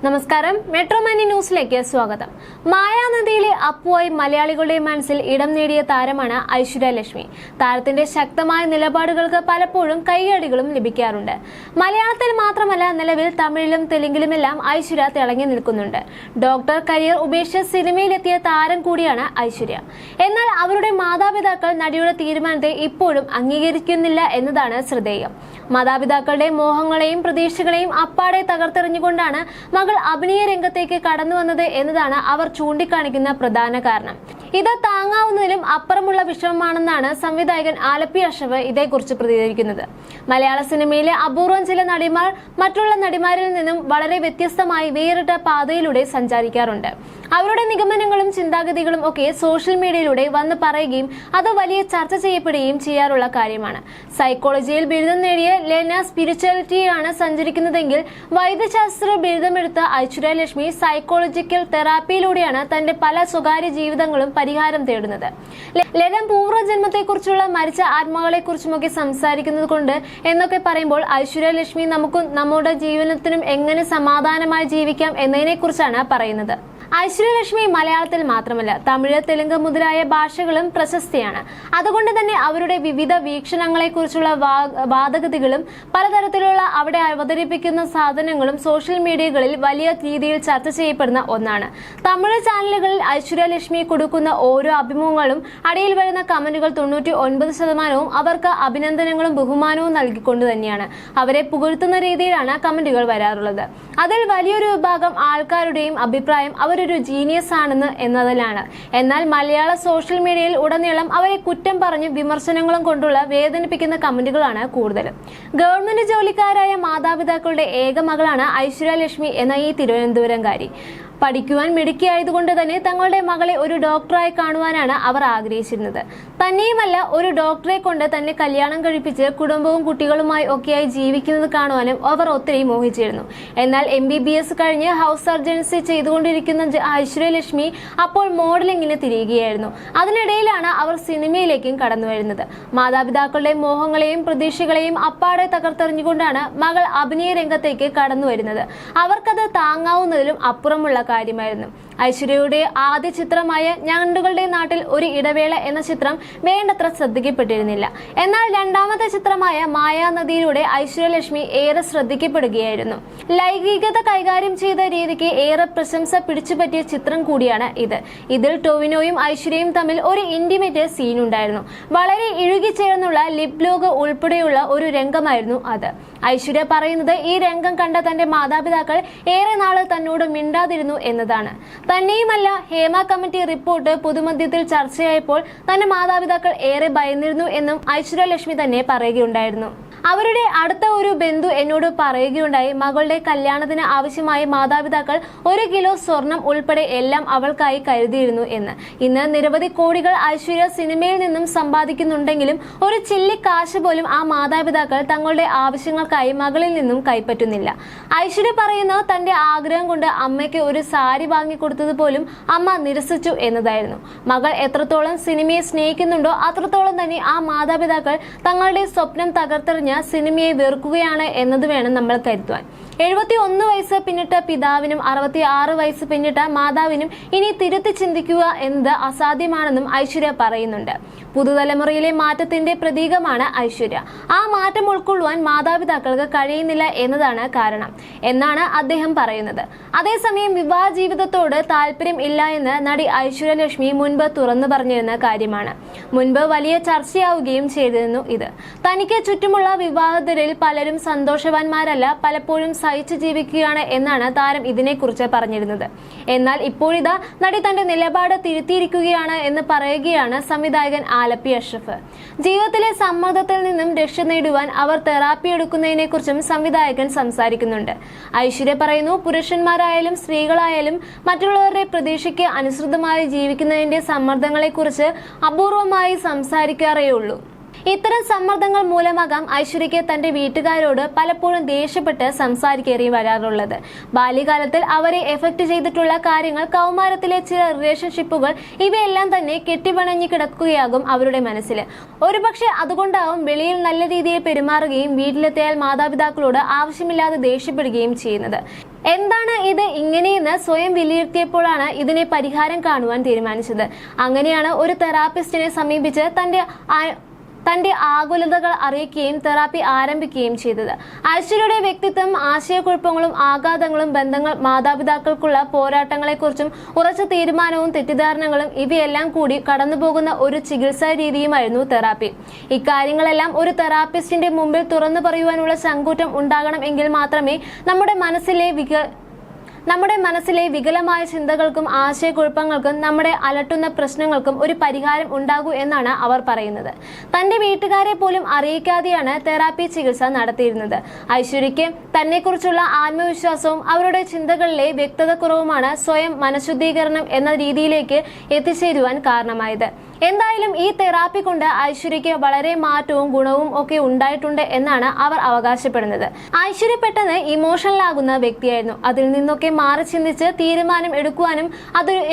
നമസ്കാരം, മെട്രോമാനി ന്യൂസിലേക്ക് സ്വാഗതം. മായാനദിയിലെ അപ്പുവായി മലയാളികളുടെ മനസ്സിൽ ഇടം നേടിയ താരമാണ് ഐശ്വര്യ ലക്ഷ്മി. താരത്തിന്റെ ശക്തമായ നിലപാടുകൾക്ക് പലപ്പോഴും കൈയടികളും ലഭിക്കാറുണ്ട്. മലയാളത്തിൽ മാത്രമല്ല, നിലവിൽ തമിഴിലും തെലുങ്കിലുമെല്ലാം ഐശ്വര്യ തിളങ്ങി നിൽക്കുന്നുണ്ട്. ഡോക്ടർ കരിയർ ഉപേക്ഷിച്ച് സിനിമയിലെത്തിയ താരം കൂടിയാണ് ഐശ്വര്യ. എന്നാൽ അവരുടെ മാതാപിതാക്കൾ നടിയുടെ തീരുമാനത്തെ ഇപ്പോഴും അംഗീകരിക്കുന്നില്ല എന്നതാണ് ശ്രദ്ധേയം. മാതാപിതാക്കളുടെ മോഹങ്ങളെയും പ്രതീക്ഷകളെയും അപ്പാടെ തകർത്തെറിഞ്ഞുകൊണ്ടാണ് മകൾ അഭിനയ രംഗത്തേക്ക് കടന്നു വന്നത് എന്നതാണ് അവർ ചൂണ്ടിക്കാണിക്കുന്ന പ്രധാന കാരണം. ഇത് താങ്ങാവുന്നതിലും അപ്പുറമുള്ള വിഷമമാണെന്നാണ് സംവിധായകൻ ആലപ്പി അഷ്റഫ് ഇതേക്കുറിച്ച് പ്രതികരിക്കുന്നത്. മലയാള സിനിമയിലെ അപൂർവം ചില നടിമാർ മറ്റുള്ള നടിമാരിൽ നിന്നും വളരെ വ്യത്യസ്തമായി വേറിട്ട പാതയിലൂടെ സഞ്ചരിക്കാറുണ്ട്. അവരുടെ നിഗമനങ്ങളും ചിന്താഗതികളും ഒക്കെ സോഷ്യൽ മീഡിയയിലൂടെ വന്ന് പറയുകയും അത് വലിയ ചർച്ച ചെയ്യപ്പെടുകയും ചെയ്യാറുള്ള കാര്യമാണ്. സൈക്കോളജിയിൽ ബിരുദം നേടിയ ലെന സ്പിരിച്വാലിറ്റിയാണ് സഞ്ചരിക്കുന്നതെങ്കിൽ വൈദ്യശാസ്ത്ര ബിരുദമെടുത്ത ഐശ്വര്യ ലക്ഷ്മി സൈക്കോളജിക്കൽ തെറാപ്പിയിലൂടെയാണ് തന്റെ പല സ്വകാര്യ ജീവിതങ്ങളും പരിഹാരം തേടുന്നത്. ലെന പൂർവ്വജന്മത്തെക്കുറിച്ചുള്ള മരിച്ച ആത്മാക്കളെക്കുറിച്ചുമൊക്കെ സംസാരിക്കുന്നത് കൊണ്ട് എന്നൊക്കെ പറയുമ്പോൾ ഐശ്വര്യ ലക്ഷ്മി നമുക്കും നമ്മുടെ ജീവനത്തിനും എങ്ങനെ സമാധാനമായി ജീവിക്കാം എന്നതിനെക്കുറിച്ചാണ് പറയുന്നത്. ഐശ്വര്യ ലക്ഷ്മി മലയാളത്തിൽ മാത്രമല്ല, തമിഴ്, തെലുങ്ക് മുതലായ ഭാഷകളും പ്രശസ്തിയാണ്. അതുകൊണ്ട് തന്നെ അവരുടെ വിവിധ വീക്ഷണങ്ങളെക്കുറിച്ചുള്ള വാദഗതികളും പലതരത്തിലുള്ള അവിടെ അവതരിപ്പിക്കുന്ന സാധനങ്ങളും സോഷ്യൽ മീഡിയകളിൽ വലിയ രീതിയിൽ ചർച്ച ചെയ്യപ്പെടുന്ന ഒന്നാണ്. തമിഴ് ചാനലുകളിൽ ഐശ്വര്യ ലക്ഷ്മി കൊടുക്കുന്ന ഓരോ അഭിമുഖങ്ങളും അടിയിൽ വരുന്ന കമന്റുകൾ 99% അവർക്ക് അഭിനന്ദനങ്ങളും ബഹുമാനവും നൽകിക്കൊണ്ട് തന്നെയാണ്. അവരെ പുകഴ്ത്തുന്ന രീതിയിലാണ് കമന്റുകൾ വരാറുള്ളത്. അതിൽ വലിയൊരു വിഭാഗം ആൾക്കാരുടെയും അഭിപ്രായം അവരൊരു ജീനിയസ് ആണെന്ന് എന്നതിലാണ്. എന്നാൽ മലയാള സോഷ്യൽ മീഡിയയിൽ ഉടനീളം അവരെ കുറ്റം പറഞ്ഞ് വിമർശനങ്ങളും കൊണ്ടുള്ള വേദനിപ്പിക്കുന്ന കമന്റുകളാണ് കൂടുതലും. ഗവൺമെന്റ് ജോലിക്കാരായ മാതാപിതാക്കളുടെ ഏക മകളാണ് ഐശ്വര്യ ലക്ഷ്മി എന്ന ഈ തിരുവനന്തപുരംകാരി. പഠിക്കുവാൻ മിടുക്കിയായതുകൊണ്ട് തന്നെ തങ്ങളുടെ മകളെ ഒരു ഡോക്ടറായി കാണുവാനാണ് അവർ ആഗ്രഹിച്ചിരുന്നത്. തന്നെയുമല്ല, ഒരു ഡോക്ടറെ കൊണ്ട് തന്നെ കല്യാണം കഴിപ്പിച്ച് കുടുംബവും കുട്ടികളുമായി ഒക്കെയായി ജീവിക്കുന്നത് കാണുവാനും അവർ ഒത്തിരി മോഹിച്ചിരുന്നു. എന്നാൽ MBBS കഴിഞ്ഞ് ഹൗസ് സർജൻസി ചെയ്തുകൊണ്ടിരിക്കുന്ന ഐശ്വര്യ ലക്ഷ്മി അപ്പോൾ മോഡലിംഗിന് തിരിയുകയായിരുന്നു. അതിനിടയിലാണ് അവർ സിനിമയിലേക്കും കടന്നു വരുന്നത്. മാതാപിതാക്കളുടെ മോഹങ്ങളെയും പ്രതീക്ഷകളെയും അപ്പാടെ തകർത്തെറിഞ്ഞുകൊണ്ടാണ് മകൾ അഭിനയ രംഗത്തേക്ക് കടന്നു വരുന്നത്. അവർക്കത് താങ്ങാവുന്നതിലും അപ്പുറമുള്ള കാര്യമായിരുന്നു. ഐശ്വര്യയുടെ ആദ്യ ചിത്രമായ ഞണ്ടുകളുടെ നാട്ടിൽ ഒരു ഇടവേള എന്ന ചിത്രം വേണ്ടത്ര ശ്രദ്ധിക്കപ്പെട്ടിരുന്നില്ല. എന്നാൽ രണ്ടാമത്തെ ചിത്രമായ മായാനദിയിലൂടെ ഐശ്വര്യ ലക്ഷ്മി ഏറെ ശ്രദ്ധിക്കപ്പെടുകയായിരുന്നു. ലൈംഗികത കൈകാര്യം ചെയ്ത രീതിക്ക് ഏറെ പ്രശംസ പിടിച്ചുപറ്റിയ ചിത്രം കൂടിയാണ് ഇത്. ഇതിൽ ടൊവിനോയും ഐശ്വര്യയും തമ്മിൽ ഒരു ഇന്റിമേറ്റ് സീൻ ഉണ്ടായിരുന്നു. വളരെ ഇഴുകിച്ചേർന്നുള്ള ലിപ് ലോഗ് ഉൾപ്പെടെയുള്ള ഒരു രംഗമായിരുന്നു അത്. ഐശ്വര്യ പറയുന്നത് ഈ രംഗം കണ്ട തന്റെ മാതാപിതാക്കൾ ഏറെ നാള് തന്നോട് മിണ്ടാതിരുന്നു എന്നതാണ്. തന്നെയുമല്ല, ഹേമ കമ്മിറ്റി റിപ്പോർട്ട് പൊതുമധ്യത്തിൽ ചർച്ചയായപ്പോൾ തന്റെ മാതാപിതാക്കൾ ഏറെ ഭയന്നിരുന്നു എന്നും ഐശ്വര്യ ലക്ഷ്മി തന്നെ പറയുകയുണ്ടായിരുന്നു. അവരുടെ അടുത്ത ഒരു ബന്ധു എന്നോട് പറയുകയുണ്ടായി, മകളുടെ കല്യാണത്തിന് ആവശ്യമായ മാതാപിതാക്കൾ 1 കിലോ സ്വർണം ഉൾപ്പെടെ എല്ലാം അവൾക്കായി കരുതിയിരുന്നു എന്ന്. ഇന്ന് നിരവധി കോടികൾ ഐശ്വര്യ സിനിമയിൽ നിന്നും സമ്പാദിക്കുന്നുണ്ടെങ്കിലും ഒരു ചില്ലി കാശ് പോലും ആ മാതാപിതാക്കൾ തങ്ങളുടെ ആവശ്യങ്ങൾക്കായി മകളിൽ നിന്നും കൈപ്പറ്റുന്നില്ല. ഐശ്വര്യ പറയുന്നത് തന്റെ ആഗ്രഹം കൊണ്ട് അമ്മയ്ക്ക് ഒരു സാരി വാങ്ങിക്കൊടുത്തത് പോലും അമ്മ നിരസിച്ചു എന്നതായിരുന്നു. മകൾ എത്രത്തോളം സിനിമയെ സ്നേഹിക്കുന്നുണ്ടോ അത്രത്തോളം തന്നെ ആ മാതാപിതാക്കൾ തങ്ങളുടെ സ്വപ്നം തകർത്തെറിഞ്ഞ സിനിമയെ വെറുക്കുകയാണ് എന്നത് വേണം നമ്മൾ കരുതുവാൻ. 71 വയസ്സ് പിന്നിട്ട പിതാവിനും 66 വയസ്സ് പിന്നിട്ട മാതാവിനും ഇനി തിരുത്തി ചിന്തിക്കുക എന്നത് അസാധ്യമാണെന്നും ഐശ്വര്യ പറയുന്നുണ്ട്. പുതുതലമുറയിലെ മാറ്റത്തിന്റെ പ്രതീകമാണ് ഐശ്വര്യ. ആ മാറ്റം ഉൾക്കൊള്ളുവാൻ മാതാപിതാക്കൾക്ക് കഴിയുന്നില്ല എന്നതാണ് കാരണം എന്നാണ് അദ്ദേഹം പറയുന്നത്. അതേസമയം വിവാഹ ജീവിതത്തോട് താല്പര്യം ഇല്ല എന്ന് നടി ഐശ്വര്യ ലക്ഷ്മി മുൻപ് തുറന്നു പറഞ്ഞിരുന്ന കാര്യമാണ്. മുൻപ് വലിയ ചർച്ചയാവുകയും ചെയ്തിരുന്നു ഇത്. തനിക്ക് ചുറ്റുമുള്ള വിവാഹിതരിൽ പലരും സന്തോഷവാന്മാരല്ല, പലപ്പോഴും സഹിച്ചു ജീവിക്കുകയാണ് എന്നാണ് താരം ഇതിനെക്കുറിച്ച് പറഞ്ഞിരുന്നത്. എന്നാൽ ഇപ്പോഴിതാ നടി തന്റെ നിലപാട് തിരുത്തിയിരിക്കുകയാണ് എന്ന് പറയുകയാണ് സംവിധായകൻ ആലപ്പി അഷ്റഫ്. ജീവിതത്തിലെ സമ്മർദ്ദത്തിൽ നിന്നും രക്ഷ നേടുവാൻ അവർ തെറാപ്പി എടുക്കുന്നതിനെ കുറിച്ചും സംവിധായകൻ സംസാരിക്കുന്നുണ്ട്. ഐശ്വര്യ പറയുന്നു, പുരുഷന്മാരായാലും സ്ത്രീകളായാലും മറ്റുള്ളവരുടെ പ്രതീക്ഷയ്ക്ക് അനുസൃതമായി ജീവിക്കുന്നതിന്റെ സമ്മർദ്ദങ്ങളെക്കുറിച്ച് അപൂർവമായി സംസാരിക്കാറേയുള്ളൂ. ഇത്തരം സമ്മർദ്ദങ്ങൾ മൂലമാകാം ഐശ്വര്യയ്ക്ക് തന്റെ വീട്ടുകാരോട് പലപ്പോഴും ദേഷ്യപ്പെട്ട് സംസാരിക്കേറി വരാറുള്ളത്. ബാല്യകാലത്തിൽ അവരെ എഫക്ട് ചെയ്തിട്ടുള്ള കാര്യങ്ങൾ, കൗമാരത്തിലെ ചില റിലേഷൻഷിപ്പുകൾ, ഇവയെല്ലാം തന്നെ കെട്ടിവണഞ്ഞു കിടക്കുകയാകും അവരുടെ മനസ്സിൽ. ഒരുപക്ഷെ അതുകൊണ്ടാവും വെളിയിൽ നല്ല രീതിയിൽ പെരുമാറുകയും വീട്ടിലെത്തിയാൽ മാതാപിതാക്കളോട് ആവശ്യമില്ലാതെ ദേഷ്യപ്പെടുകയും ചെയ്യുന്നത്. എന്താണ് ഇത് ഇങ്ങനെയെന്ന് സ്വയം വിലയിരുത്തിയപ്പോഴാണ് ഇതിനെ പരിഹാരം കാണുവാൻ തീരുമാനിച്ചത്. അങ്ങനെയാണ് ഒരു തെറാപ്പിസ്റ്റിനെ സമീപിച്ച് തന്റെ ആകുലതകൾ അറിയിക്കുകയും തെറാപ്പി ആരംഭിക്കുകയും ചെയ്തത്. ഐശ്വര്യയുടെ വ്യക്തിത്വം, ആശയക്കുഴപ്പങ്ങളും ആഘാതങ്ങളും, ബന്ധങ്ങൾ, മാതാപിതാക്കൾക്കുള്ള പോരാട്ടങ്ങളെക്കുറിച്ചും ഉറച്ച തീരുമാനവും തെറ്റിദ്ധാരണകളും ഇവയെല്ലാം കൂടി കടന്നുപോകുന്ന ഒരു ചികിത്സാ രീതിയുമായിരുന്നു തെറാപ്പി. ഇക്കാര്യങ്ങളെല്ലാം ഒരു തെറാപ്പിസ്റ്റിന്റെ മുമ്പിൽ തുറന്നു പറയുവാനുള്ള ചങ്കൂറ്റം ഉണ്ടാകണം എങ്കിൽ മാത്രമേ നമ്മുടെ മനസ്സിലെ വികലമായ ചിന്തകൾക്കും ആശയക്കുഴപ്പങ്ങൾക്കും നമ്മുടെ അലട്ടുന്ന പ്രശ്നങ്ങൾക്കും ഒരു പരിഹാരം ഉണ്ടാകൂ എന്നാണ് അവർ പറയുന്നത്. തന്റെ വീട്ടുകാരെ പോലും അറിയിക്കാതെയാണ് തെറാപ്പി ചികിത്സ നടത്തിയിരുന്നത്. ഐശ്വര്യയ്ക്ക് തന്നെക്കുറിച്ചുള്ള ആത്മവിശ്വാസവും അവരുടെ ചിന്തകളിലെ വ്യക്തതക്കുറവുമാണ് സ്വയം മനഃശുദ്ധീകരണം എന്ന രീതിയിലേക്ക് എത്തിച്ചേരുവാൻ കാരണമായത്. എന്തായാലും ഈ തെറാപ്പി കൊണ്ട് ഐശ്വര്യയ്ക്ക് വളരെ മാറ്റവും ഗുണവും ഒക്കെ ഉണ്ടായിട്ടുണ്ട് എന്നാണ് അവർ അവകാശപ്പെടുന്നത്. ഐശ്വര്യ പെട്ടെന്ന് ഇമോഷണൽ ആകുന്ന വ്യക്തിയായിരുന്നു. അതിൽ നിന്നൊക്കെ മാറി ചിന്തിച്ച് തീരുമാനം എടുക്കുവാനും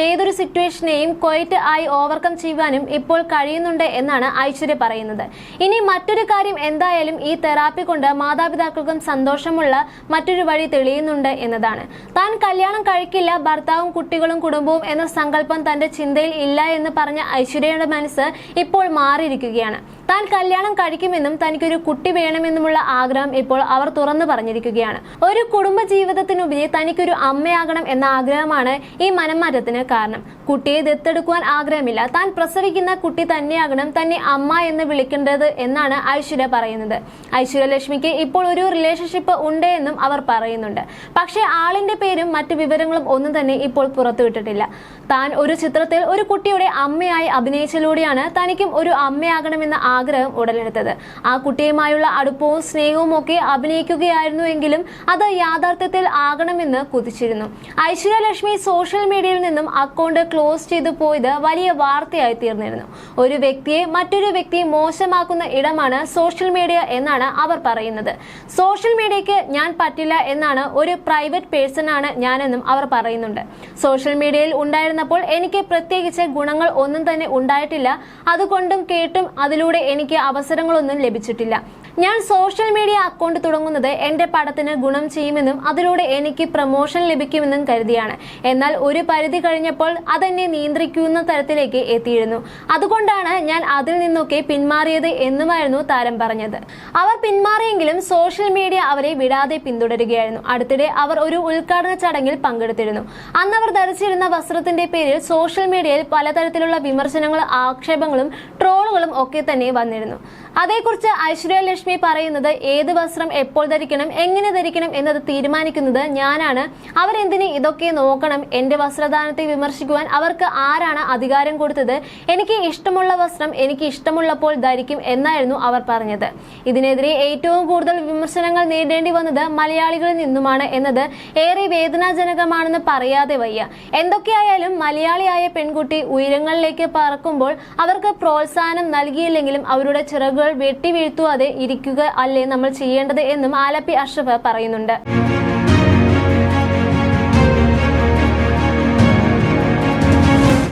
ഏതൊരു സിറ്റുവേഷനെയും ക്വയറ്റ് ആയി ഓവർകം ചെയ്യുവാനും ഇപ്പോൾ കഴിയുന്നുണ്ട് എന്നാണ് ഐശ്വര്യ പറയുന്നത്. ഇനി മറ്റൊരു കാര്യം, എന്തായാലും ഈ തെറാപ്പി കൊണ്ട് മാതാപിതാക്കൾക്കും സന്തോഷമുള്ള മറ്റൊരു വഴി തെളിയുന്നുണ്ട് എന്നതാണ്. താൻ കല്യാണം കഴിക്കില്ല, ഭർത്താവും കുട്ടികളും കുടുംബവും എന്ന സങ്കല്പം തന്റെ ചിന്തയിൽ ഇല്ല എന്ന് പറഞ്ഞ ഐശ്വര്യ മനസ്സ് ഇപ്പോൾ മാറിയിരിക്കുകയാണ്. താൻ കല്യാണം കഴിക്കുമെന്നും തനിക്കൊരു കുട്ടി വേണമെന്നുമുള്ള ആഗ്രഹം ഇപ്പോൾ അവർ തുറന്നു പറഞ്ഞിരിക്കുകയാണ്. ഒരു കുടുംബ ജീവിതത്തിനുപരി തനിക്കൊരു അമ്മയാകണം എന്ന ആഗ്രഹമാണ് ഈ മനംമാറ്റത്തിന് കാരണം. കുട്ടിയെ ദത്തെടുക്കുവാൻ ആഗ്രഹമില്ല, താൻ പ്രസവിക്കുന്ന കുട്ടി തന്നെയാകണം തന്നെ അമ്മ എന്ന് വിളിക്കേണ്ടത് എന്നാണ് ഐശ്വര്യ പറയുന്നത്. ഐശ്വര്യലക്ഷ്മിക്ക് ഇപ്പോൾ ഒരു റിലേഷൻഷിപ്പ് ഉണ്ട് എന്നും അവർ പറയുന്നുണ്ട്. പക്ഷേ ആളിന്റെ പേരും മറ്റു വിവരങ്ങളും ഒന്നും തന്നെ ഇപ്പോൾ പുറത്തുവിട്ടിട്ടില്ല. താൻ ഒരു ചിത്രത്തിൽ ഒരു കുട്ടിയുടെ അമ്മയായി അഭിനയിച്ചതിലൂടെയാണ് തനിക്കും ഒരു അമ്മയാകണമെന്ന ആഗ്രഹം ഉടലെടുത്തത്. ആ കുട്ടിയുമായുള്ള അടുപ്പവും സ്നേഹവും ഒക്കെ അഭിനയിക്കുകയായിരുന്നുവെങ്കിലും അത് യാഥാർത്ഥ്യത്തിൽ ആകണമെന്ന് കുതിച്ചിരുന്നു. ഐശ്വര്യലക്ഷ്മി സോഷ്യൽ മീഡിയയിൽ നിന്നും അക്കൗണ്ട് ക്ലോസ് ചെയ്തു പോയത് വലിയ വാർത്തയായി തീർന്നിരുന്നു. ഒരു വ്യക്തിയെ മറ്റൊരു വ്യക്തി മോശമാക്കുന്ന ഇടമാണ് സോഷ്യൽ മീഡിയ എന്നാണ് അവർ പറയുന്നത്. സോഷ്യൽ മീഡിയയ്ക്ക് ഞാൻ പറ്റില്ല എന്നാണ്, ഒരു പ്രൈവറ്റ് പേഴ്സൺ ആണ് ഞാനെന്നും അവർ പറയുന്നുണ്ട്. സോഷ്യൽ മീഡിയയിൽ ഉണ്ടായിരുന്നപ്പോൾ എനിക്ക് പ്രത്യേകിച്ച് ഗുണങ്ങൾ ഒന്നും തന്നെ ഉണ്ടായിട്ടില്ല. അതുകൊണ്ടും കേട്ടും അതിലൂടെ എനിക്ക് അവസരങ്ങളൊന്നും ലഭിച്ചിട്ടില്ല. ഞാൻ സോഷ്യൽ മീഡിയ അക്കൗണ്ട് തുടങ്ങുന്നത് എന്റെ പടത്തിന് ഗുണം ചെയ്യുമെന്നും അതിലൂടെ എനിക്ക് പ്രൊമോഷൻ ലഭിക്കുമെന്നും കരുതിയാണ്. എന്നാൽ ഒരു പരിധി കഴിഞ്ഞപ്പോൾ അതെന്നെ നിയന്ത്രിക്കുന്ന തരത്തിലേക്ക് എത്തിയിരുന്നു. അതുകൊണ്ടാണ് ഞാൻ അതിൽ നിന്നൊക്കെ പിന്മാറിയത് എന്നുമായിരുന്നു താരം പറഞ്ഞത്. അവർ പിന്മാറിയെങ്കിലും സോഷ്യൽ മീഡിയ അവരെ വിടാതെ പിന്തുടരുകയായിരുന്നു. അടുത്തിടെ അവർ ഒരു ഉദ്ഘാടന ചടങ്ങിൽ പങ്കെടുത്തിരുന്നു. അന്ന് അവർ ധരിച്ചിരുന്ന വസ്ത്രത്തിന്റെ പേരിൽ സോഷ്യൽ മീഡിയയിൽ പലതരത്തിലുള്ള വിമർശനങ്ങളും ആക്ഷേപങ്ങളും ട്രോളുകളും ഒക്കെ തന്നെ വന്നിരുന്നു. അതേക്കുറിച്ച് ഐശ്വര്യലക്ഷ്മി പറയുന്നത്, ഏത് വസ്ത്രം എപ്പോൾ ധരിക്കണം, എങ്ങനെ ധരിക്കണം എന്നത് തീരുമാനിക്കുന്നത് ഞാനാണ്. അവരെന്തിന് ഇതൊക്കെ നോക്കണം? എന്റെ വസ്ത്രദാനത്തെ വിമർശിക്കുവാൻ അവർക്ക് ആരാണ് അധികാരം കൊടുത്തത്? എനിക്ക് ഇഷ്ടമുള്ള വസ്ത്രം എനിക്ക് ഇഷ്ടമുള്ളപ്പോൾ ധരിക്കും എന്നായിരുന്നു അവർ പറഞ്ഞത്. ഇതിനെതിരെ ഏറ്റവും കൂടുതൽ വിമർശനങ്ങൾ നേരിടേണ്ടി വന്നത് മലയാളികളിൽ നിന്നുമാണ് എന്നത് ഏറെ വേദനാജനകമാണെന്ന് പറയാതെ വയ്യ. എന്തൊക്കെയായാലും മലയാളിയായ പെൺകുട്ടി ഉയരങ്ങളിലേക്ക് പറക്കുമ്പോൾ അവർക്ക് പ്രോത്സാഹനം നൽകിയില്ലെങ്കിലും അവരുടെ ചിറകുകൾ വെട്ടി വീഴ്ത്തുവാതെ ഇരിക്കുക അല്ലേ നമ്മൾ ചെയ്യേണ്ടത് എന്നും ആലപ്പി അഷ്റഫ് പറയുന്നുണ്ട്.